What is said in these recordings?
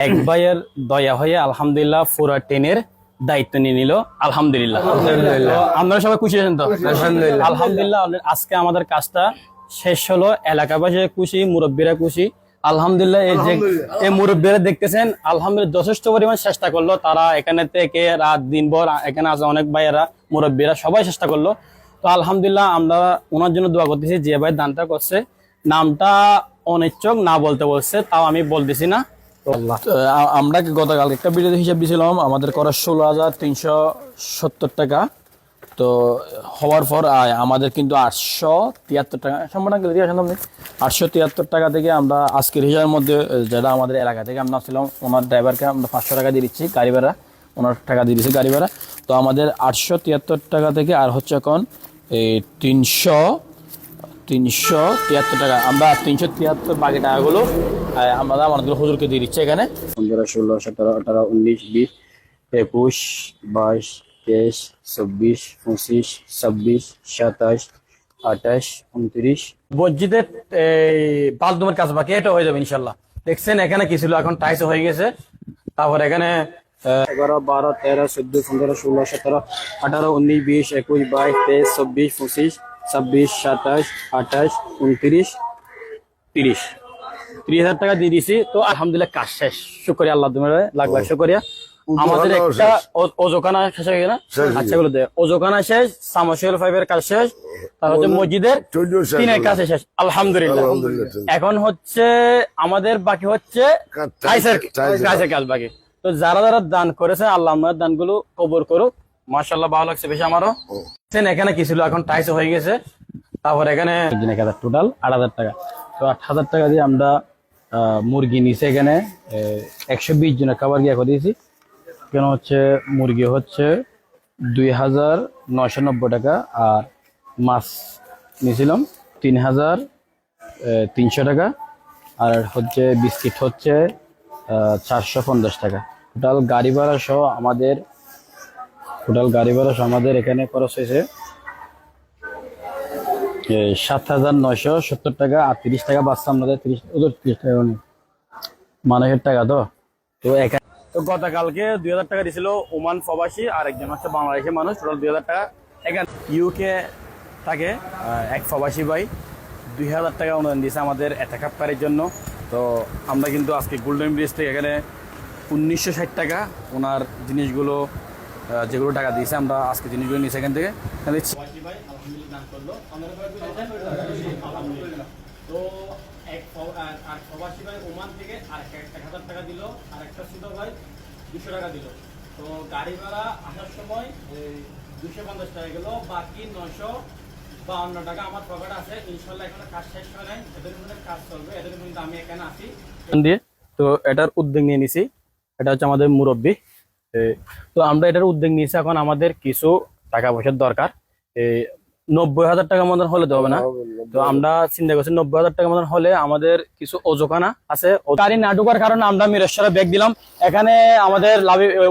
এক ভাইয়ের দয়া হয়ে আলহামদুলিল্লাহ পুরা টেনের দায়িত্ব নিয়ে নিল। আলহামদুলিল্লাহ আপনারা সবাই খুশি আছেন তো? আলহামদুলিল্লাহ আজকে আমাদের কাজটা শেষ হলো, এলাকাবাসী খুশি, মুরব্বীরা খুশি। আলহামদুলিল্লাহ এই মুরব্বীরা দেখতেছেন আলহামদুলিল্লাহ যথেষ্ট পরিমাণ চেষ্টা করলো, তারা এখানে থেকে রাত দিনভর এখানে আছে অনেক ভাইয়েরা মুরব্বীরা সবাই চেষ্টা করলো। তো আলহামদুলিল্লাহ আমরা ওনার জন্য দোয়া করতেছি, যে ভাই দানটা করছে নামটা অনিচ্ছক না বলতে বলছে, তাও আমি বলতেছি না। আমরা গতকাল একটা ভিডিও হিসাব দিয়েছিলাম আমাদের করা 16,370 টাকা। তো হওয়ার পর আমাদের কিন্তু 873 টাকা সম্পূর্ণ 873 টাকা থেকে আমরা আজকের হিসাবের মধ্যে যেটা আমাদের এলাকা থেকে আমরা ছিলাম ওনার ড্রাইভারকে আমরা 500 টাকা দিয়ে দিচ্ছি গাড়ি ভাড়া, ওনার টাকা দিয়ে দিচ্ছি গাড়ি ভাড়া। তো আমাদের 873 টাকা থেকে আর হচ্ছে এখন এই 373 টাকা, আমরা 373 বাকি টাকাগুলো আমরা আমাদের হুজুরকে দিয়ে দিচ্ছি এখানে। 15, 16, 17, 18, 19, 20, 21, 22, 23, 24, 25, 26, 27, 28, 29 মসজিদের বাথরুমের কাজ বাকি, এটা হয়ে যাবে ইনশাল্লাহ। দেখছেন এখানে কি ছিল, এখন টাইস হয়ে গেছে। তারপর এখানে 11, 12, 13, 14, 15, 16, 17, 18, 19, 20, 21, 22, 23, 24, 25, 26, 27, 28, 29, 30 30,000 টাকা দিয়ে দিছি। তো আলহামদুলিল্লাহ কাজ শেষ, শুকরিয়া আল্লাহ তোমার লাখ লাখ শুকরিয়া। আমাদের একটা ওজোখানা শেষ হয়ে গেল, আচ্ছা গুলো দে ওজোখানা শেষ, সামসিয়াল 5 এর কাজ শেষ, তার হচ্ছে মসজিদের 3 কাজ শেষ আলহামদুলিল্লাহ। এখন হচ্ছে আমাদের বাকি হচ্ছে কাজের কাজ বাকি। তো যারা যারা দান করেছে আল্লাহ আমার দানগুলো কবুল করুক। মাশাআল্লাহ ভালো লাগছে বেশি আমারও। এখানে কি ছিল, এখন টাইস হয়ে গেছে। তারপর এখানে টোটাল 8,000 টাকা। তো 8,000 টাকা দিয়ে আমরা মুরগি নিচে এখানে 120 জনের খাবার গিয়ে দিয়েছি। কেন হচ্ছে মুরগি হচ্ছে 2,990 টাকা, আর মাছ নিয়েছিলাম 3,300 টাকা, আর হচ্ছে বিস্কিট হচ্ছে 450 টাকা। টোটাল গাড়ি ভাড়া সহ আমাদের এখানে খরচ হয়েছে 7,970 টাকা। আর 30 টাকা বাঁচছে আমাদের, 30 টাকা মানুষের টাকা। তো এখানে তো গতকালকে 2,000 টাকা দিয়েছিল ওমান প্রবাসী, আর একজন হচ্ছে বাংলাদেশি মানুষ, টোটাল 2,000 টাকা। এখানে ইউকে থাকে এক প্রবাসী ভাই 2,000 টাকা অনুদান দিয়েছে আমাদের এতেকাফকারীর জন্য। তো আমরা কিন্তু আজকে গোল্ডেন ব্রিজ থেকে এখানে 1,960 টাকা ওনার জিনিসগুলো যেগুলো টাকা দিয়েছে আমরা আজকে জিনিসগুলো নিয়েছি এখান থেকে। তো এক প্রবাসী ভাই ওমান থেকে আর 1,000 টাকা দিল, আর একটা ছোট ভাই 200 টাকা দিল। তো গাড়ি ভাড়া আসার সময় 250 টাকা গেল, বাকি 952 টাকা আমার পকেট আছে। ইনশাল্লাহ এখানে কাজ শেষ হয় নাই, এদের মধ্যে কাজ চলবে, এদের মধ্যে আমি এখানে আছি দিয়ে। তো এটার উদ্যোগ নিয়ে নিছি, এটা হচ্ছে আমাদের মুরব্বী। তো আমরা এটার উদ্যোগ নিয়েছি, এখন আমাদের কিছু টাকা পয়সার দরকার। 90,000 টাকা মতন হলে তো হবে না। তো আমরা চিন্তা করছি 90,000 টাকা মতন হলে আমাদের কিছু ওজোখানা আছে, গাড়ি না ঢোকার কারণে আমরা মিরেশ্বরে ব্যাগ দিলাম। এখানে আমাদের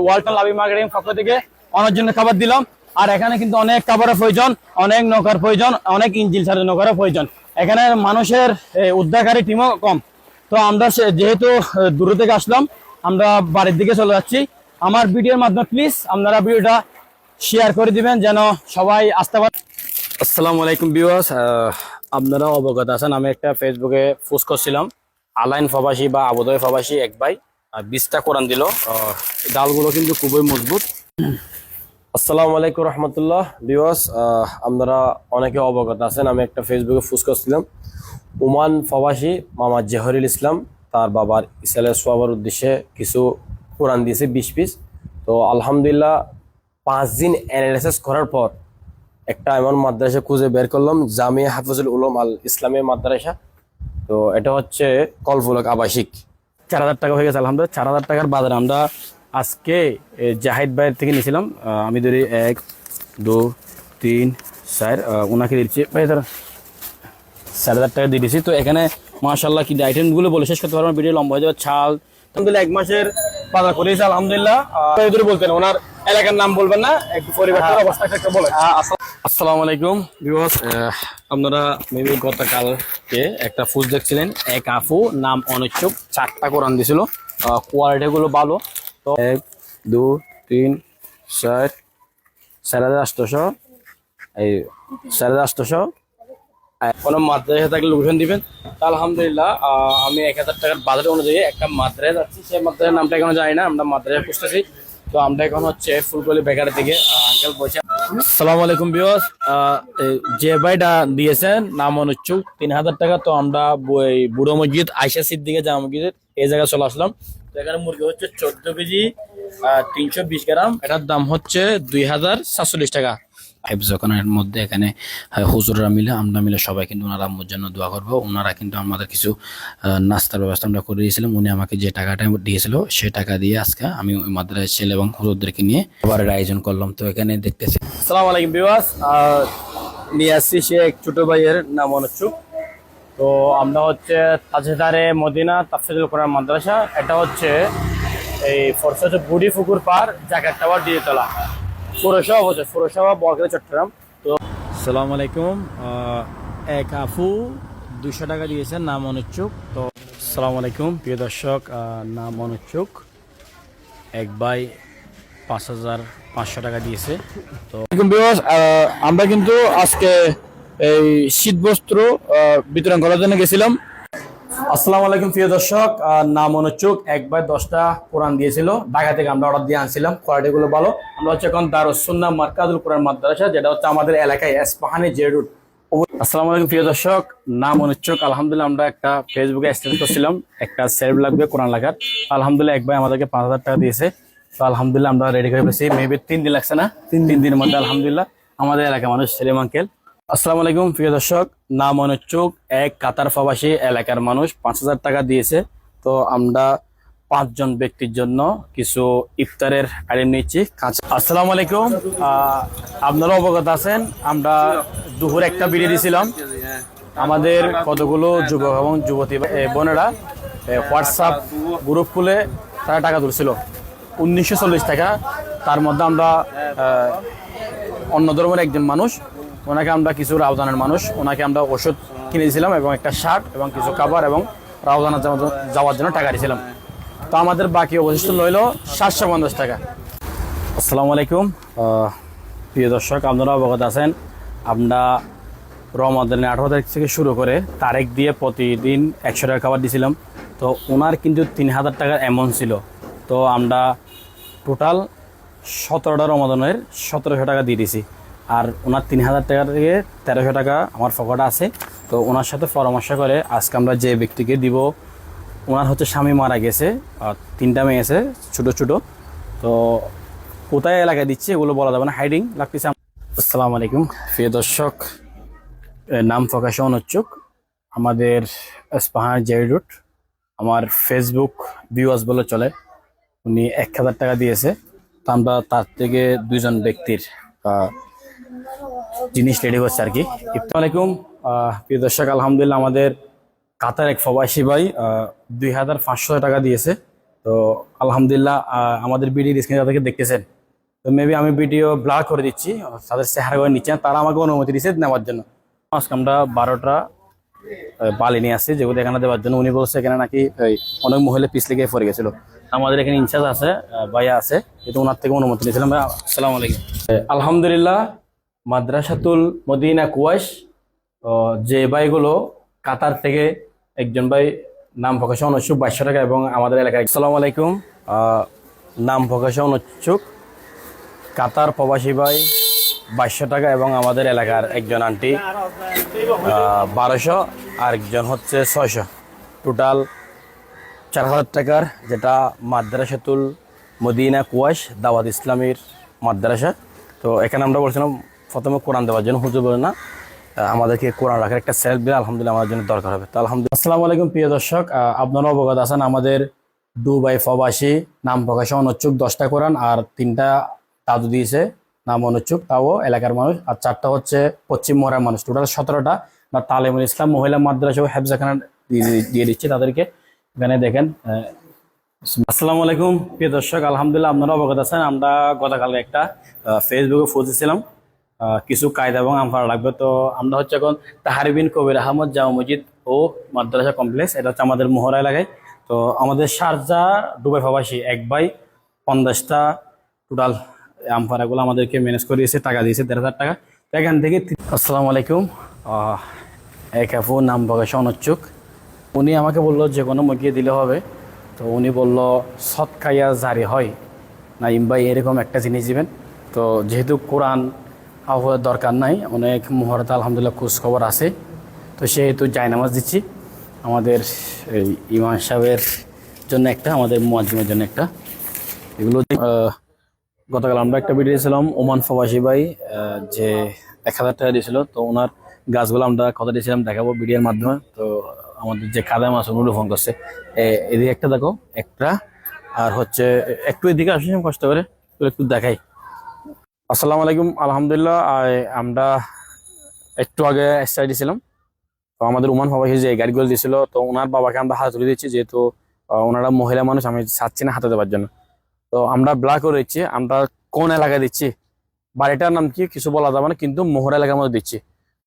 ওয়ালটন লাভি মার্কেটিং পক্ষ থেকে অনেক জন্য খাবার দিলাম। আর এখানে কিন্তু অনেক খাবারের প্রয়োজন, অনেক নৌকার প্রয়োজন, অনেক ইঞ্জিন সার্ভিস নৌকার প্রয়োজন। এখানে মানুষের উদ্ধারকারী টিমও কম। তো আমরা যেহেতু দূর থেকে আসলাম, আমরা বাড়ির দিকে চলে যাচ্ছি। আমার ভিডিওর মাধ্যমে প্লিজ আপনারা ভিডিওটা শেয়ার করে দিবেন যেন সবাই আসতে পারে। আসসালামু আলাইকুম ভিউয়ার্স, আপনারা অবগত আছেন আমি একটা ফেসবুকে পোস্ট করছিলাম, আলাইন প্রবাসী বা আবুধাবি প্রবাসী এক ভাই 20টা কোরআন দিল। ডালগুলো কিন্তু খুবই মজবুত। আসসালামু আলাইকুম রহমতুল্লাহ ভিউয়ার্স, আপনারা অনেকে অবগত আছেন আমি একটা ফেসবুকে পোস্ট করছিলাম, ওমান প্রবাসী মামা জহরুল ইসলাম তার বাবার ইসলামের সোয়াবার উদ্দেশ্যে কিছু কোরআন দিয়েছে 20 পিস। তো আলহামদুলিল্লাহ 5 দিন অ্যানালাইসিস করার পর একটা এমন মাদ্রাসা খুঁজে বের করলাম, জামিয়া হাফিজুল উলুম আল ইসলামী মাদ্রাসা। তো এটা হচ্ছে কলফুলক আবাসিক। 4,000 টাকা হয়ে গেছে আলহামদুলিল্লাহ। 4,000 টাকার বাজারে আমরা আজকে জাহিদ ভাইয়ের থেকে নিয়েছিলাম। আমি ধরি 1, 2, 3, 4 ওনাকে দিচ্ছি ভাই, ধর 4,000 টাকা দিয়ে দিচ্ছি। তো এখানে মাশাআল্লাহ কিন্তু আইটেমগুলো বলে শেষ করতে পারবো, ভিডিও লম্বা হয়ে যাবে। ছাল আলহামদুলিল্লাহ 1 মাসের বাজার করেছে আলহামদুলিল্লাহ। বলতেন ওনার এলাকার নাম বলবেন না, একটু পরিবারের অবস্থা একটা বলেন। আসসালামু আলাইকুম ভিউয়ার্স, আপনারা মেবি গতকালকে একটা পোস্ট দেখছিলেন, এক আফু নাম অনিচ্ছুক 4টা কোরআন দিছিল। কোয়ালিটিগুলো ভালো। তো 1 2 3 4 850, এই 850। কোনো মাদ্রাসা থাকলে লোকেশন দিবেন। তা আলহামদুলিল্লাহ আমি 1000 টাকার বাজেট অনুযায়ী একটা মাদ্রাসা যাচ্ছি। সেই মাদ্রাসার নামটা এখনো জানি না, আমরা মাদ্রাসা খুঁজতেছি। তো আমরা এখন হচ্ছে ফুলকলি বেকারের দিকে। আঙ্কেল বলছে আসসালামু আলাইকুম ভিউয়ার্স, যে ভাইটা দিয়েছেন নাম অনুচ্ছুক 3000 টাকা। তো আমরা বুড়ো মসজিদ আয়সা সিদ্দিকে জামা মসজিদের এই জায়গায় চলে আসলাম। তো এখানে মুরগি হচ্ছে 14 কেজি 320 গ্রাম, এটার দাম হচ্ছে 2740 টাকা। যখনের মধ্যে এখানে হুজুররা মিলে আমরা মিলে সবাই কিন্তু ওনার আম্মুর জন্য দোয়া করবো। ওনারা কিন্তু আমাদের কিছু নাস্তার ব্যবস্থা আমরা করে দিয়েছিলাম। উনি আমাকে যে টাকাটা দিয়েছিল সেই টাকা দিয়ে আজকে আমি ওই মাদ্রাসার ছেলে এবং হুজুরদেরকে নিয়ে খাবারের আয়োজন করলাম। তো এখানে দেখতেছি। আসসালামু আলাইকুম ভিউয়ার্স, নিয়ে আসছি সে এক ছোট ভাইয়ের নাম অনুচ্ছুক। তো আমরা হচ্ছে তাজেদারে মদিনা তাফসীরুল কোরআন মাদ্রাসা, এটা হচ্ছে এই ফরসা বুড়ি পুকুর পার জাকাত টাওয়ার দিয়েতলা, পৌরসভা বরগাড়ি চট্টগ্রাম। তো আসসালামু আলাইকুম, এক আপু 200 টাকা দিয়েছেন নাম অনুচ্ছুক। তো আসসালামু আলাইকুম প্রিয় দর্শক, নাম অনুচ্ছুক এক ভাই 5500 টাকা দিয়েছে। তো আমরা কিন্তু আজকে এই শীত বস্ত্র বিতরণ করার জন্য গেছিলাম। আসসালামু আলাইকুম প্রিয় দর্শক, নাম অনুচ্ছুক এক ভাই 10টা কোরআন দিয়েছিল। ঢাকা থেকে আমরা অর্ডার দিয়ে আনছিলাম, কোয়ালিটি গুলো ভালো। আমরা হচ্ছে এখন দারুস সুন্নাহ মার্কাজুল কোরআন মাদ্রাসা, যেটা হচ্ছে আমাদের এলাকায় এসপাহানি জে রোড। আসসালামু আলাইকুম প্রিয় দর্শক, নাম অনুচ্ছুক। আলহামদুলিল্লাহ আমরা একটা ফেসবুকে স্ট্যাটাস করছিলাম একটা সেলফ লাগবে কোরআন লেখার। আলহামদুলিল্লাহ এক ভাই আমাদেরকে 5000 টাকা দিয়েছে। তো আলহামদুলিল্লাহ আমরা রেডি করে ফেলেছি। মেবি 3 দিন লাগছে না, 3 দিনের মধ্যে আলহামদুলিল্লাহ আমাদের এলাকার মানুষ সেলিম আঙ্কেল। আসসালামু আলাইকুম প্রিয় দর্শক, নাম অনুচ্ছুক এক কাতার প্রবাসী এলাকার মানুষ 5000 টাকা দিয়েছে। তো আমরা 5 জন ব্যক্তির জন্য কিছু ইফতারের আইটেম নিচ্ছি। আসসালামু আলাইকুম, আপনারা অবগত আছেন আমরা দুপুর একটা বিরিয়ে দিয়েছিলাম। আমাদের কতগুলো যুবক এবং যুবতী বোনেরা হোয়াটসঅ্যাপ গ্রুপ খুলে তারা টাকা তুলছিল 1940 টাকা। তার মধ্যে আমরা অন্য ধর্মের একজন মানুষ, ওনাকে আমরা কিছু রাউজানের মানুষ, ওনাকে আমরা ওষুধ কিনে দিয়েছিলাম এবং একটা শার্ট এবং কিছু খাবার এবং রাউজানা যাওয়ার জন্য টাকা দিয়েছিলাম। তো আমাদের বাকি অবশিষ্ট রইল 750 টাকা। আসসালামু আলাইকুম প্রিয় দর্শক, আপনারা অবগত আছেন আমরা রমাদানের 18 তারিখ থেকে শুরু করে তারিখ দিয়ে প্রতিদিন 100 টাকা খাবার দিয়েছিলাম। তো ওনার কিন্তু 3000 টাকার অ্যামাউন্ট ছিল। তো আমরা টোটাল 17টা রমাদানের 1700 টাকা দিয়ে দিয়েছি। আর ওনার 3000 টাকা থেকে 1300 টাকা আমার পকেটে আছে। তো ওনার সাথে পরামর্শ করে আজকে আমরা যে ব্যক্তিকে দিব, ওনার হচ্ছে স্বামী মারা গেছে আর 3টা মেয়ে আছে ছোটো ছোটো। তো কোথায় এলাকায় দিচ্ছে এগুলো বলা যাবে না, হাইডিং লাগতেছে। আসসালামু আলাইকুম প্রিয় দর্শক, নাম প্রকাশে অনুচ্ছুক, আমাদের এসপাহানি জে রোড, আমার ফেসবুক ভিউয়ার্স বলে চলে। উনি 1000 টাকা দিয়েছে। তো আমরা তার থেকে 2 জন ব্যক্তির জিনিস রেডি করছে আর কি। আসসালামু আলাইকুম প্রিয় দর্শক, আলহামদুলিল্লাহ আমাদের কাতার এক প্রবাসী ভাই 2500 টাকা দিয়েছে। তো আলহামদুলিল্লাহ আমাদের ভিডিও স্ক্রিনে যাদেরকে দেখতেছেন, তো মেবি আমি ভিডিও ব্লগ করে দিচ্ছি, তাদের চেহারা করে নিচ্ছেন, তারা আমাকে অনুমতি দিচ্ছে নেওয়ার জন্য। আজকে আমরা 12টা বালি নিয়ে আসছি যেগুলো এখানে দেওয়ার জন্য। উনি বলছে এখানে নাকি অনেক মহিলা পিস লেগে পড়ে গেছিল। আমাদের এখানে ইনচার্জ আছে, ভাইয়া আছে, কিন্তু ওনার থেকে অনুমতি নিয়েছিলাম। আসসালামু আলাইকুম। আলহামদুলিল্লাহ মাদ্রাসাতুল মদিনা কুয়াইশ যে ভাইগুলো কাতার থেকে, একজন ভাই নাম প্রকাশে অনুচ্ছুক 2200 টাকা এবং আমাদের এলাকায়। আসসালামু আলাইকুম, নাম প্রকাশে অনুচ্ছুক কাতার প্রবাসী ভাই 2200 টাকা এবং আমাদের এলাকার একজন আন্টি 1200, আরেকজন হচ্ছে 600, টোটাল 4000 টাকার, যেটা মাদ্রাসাতুল মদিনা কুয়াইশ দাওয়াত ইসলামীর মাদ্রাসা। তো এখানে আমরা বলছিলাম প্রথমে কোরআন দেওয়ার জন্য, হুজুর বলে না আমাদেরকে কোরআন রাখার একটা সেলফ দিলে আলহামদুলিল্লাহ আমাদের জন্য দরকার হবে। তো আলহামদুলিল্লাহ। আসসালামু আলাইকুম প্রিয় দর্শক, আপনারা অবগত আছেন আমাদের দুবাই প্রবাসী নাম প্রকাশে অনুচ্ছুক 10টা কোরআন আর 3টা দাদু দিয়েছে নাম অনুচ্ছুক, তাও এলাকার মানুষ, আর 4টা হচ্ছে পশ্চিম মহড়ার মানুষ। টোটাল 17টা বা তালিমুল ইসলাম মহিলা মাদ্রাসা ও হেফজাখানা দিয়ে দিচ্ছে তাদেরকে। এখানে দেখেন। আসসালামু আলাইকুম প্রিয় দর্শক, আলহামদুলিল্লাহ আপনারা অবগত আছেন আমরা গতকালকে একটা ফেসবুকে পৌঁছেছিলাম কিছু কায়দা এবং আমফারা লাগবে। তো আমরা হচ্ছে এখন তাহারিবিন কবির আহমদ জামা মসজিদ ও মাদ্রাসা কমপ্লেক্স, এটা হচ্ছে আমাদের মোহরা এলাকায়। তো আমাদের শারজা দুবাই প্রবাসী এক ভাই 50টা টোটাল আমপারাগুলো আমাদেরকে ম্যানেজ করে দিয়েছে, টাকা দিয়েছে 1,500 টাকা। তো এখান থেকে আসসালামু আলাইকুম। এক আপু নাম প্রকাশে অনিচ্ছুক, উনি আমাকে বললো যে কোনো মুরগি দিলে হবে। তো উনি বললো সৎকাইয়া জারি হয় নাইম ভাই এরকম একটা জিনিস দিবেন। তো যেহেতু কোরআন আবহাওয়ার দরকার নাই, অনেক মুহূর্তে আলহামদুলিল্লাহ খোঁজ খবর আছে, তো সেহেতু জায়নামাজ দিচ্ছি আমাদের এই ইমাম সাহেবের জন্য একটা, আমাদের মুয়াজ্জিমের জন্য একটা। এগুলো গতকাল আমরা একটা ভিডিও দিয়েছিলাম ওমান প্রবাসী ভাই যে 1,000 টাকা দিয়েছিল। তো ওনার গাছগুলো আমরা কথা দিয়েছিলাম দেখাবো ভিডিওর মাধ্যমে। তো আমাদের যে খাদাম আছে উনি ফোন করছে, এদিকে একটা দেখো একটা, আর হচ্ছে একটু এদিকে আসুন কষ্ট করে একটু দেখাই। আসসালামু আলাইকুম। আলহামদুলিল্লাহ আমরা একটু আগে স্টার্ট দিয়েছিলাম। তো আমাদের ওমান প্রবাসী যে গাড়িগুলো দিয়েছিল, তো ওনার বাবাকে আমরা হাতে তুলে দিচ্ছি, যেহেতু ওনারা মহিলা মানুষ, আমি চাচ্ছি না হাতে দেওয়ার জন্য। তো আমরা ব্ল্যাক করে দিচ্ছি। আমরা কোন এলাকায় দিচ্ছি, বাড়িটার নাম কি কিছু বলা যাবে না, কিন্তু মোহরা এলাকার মধ্যে দিচ্ছি।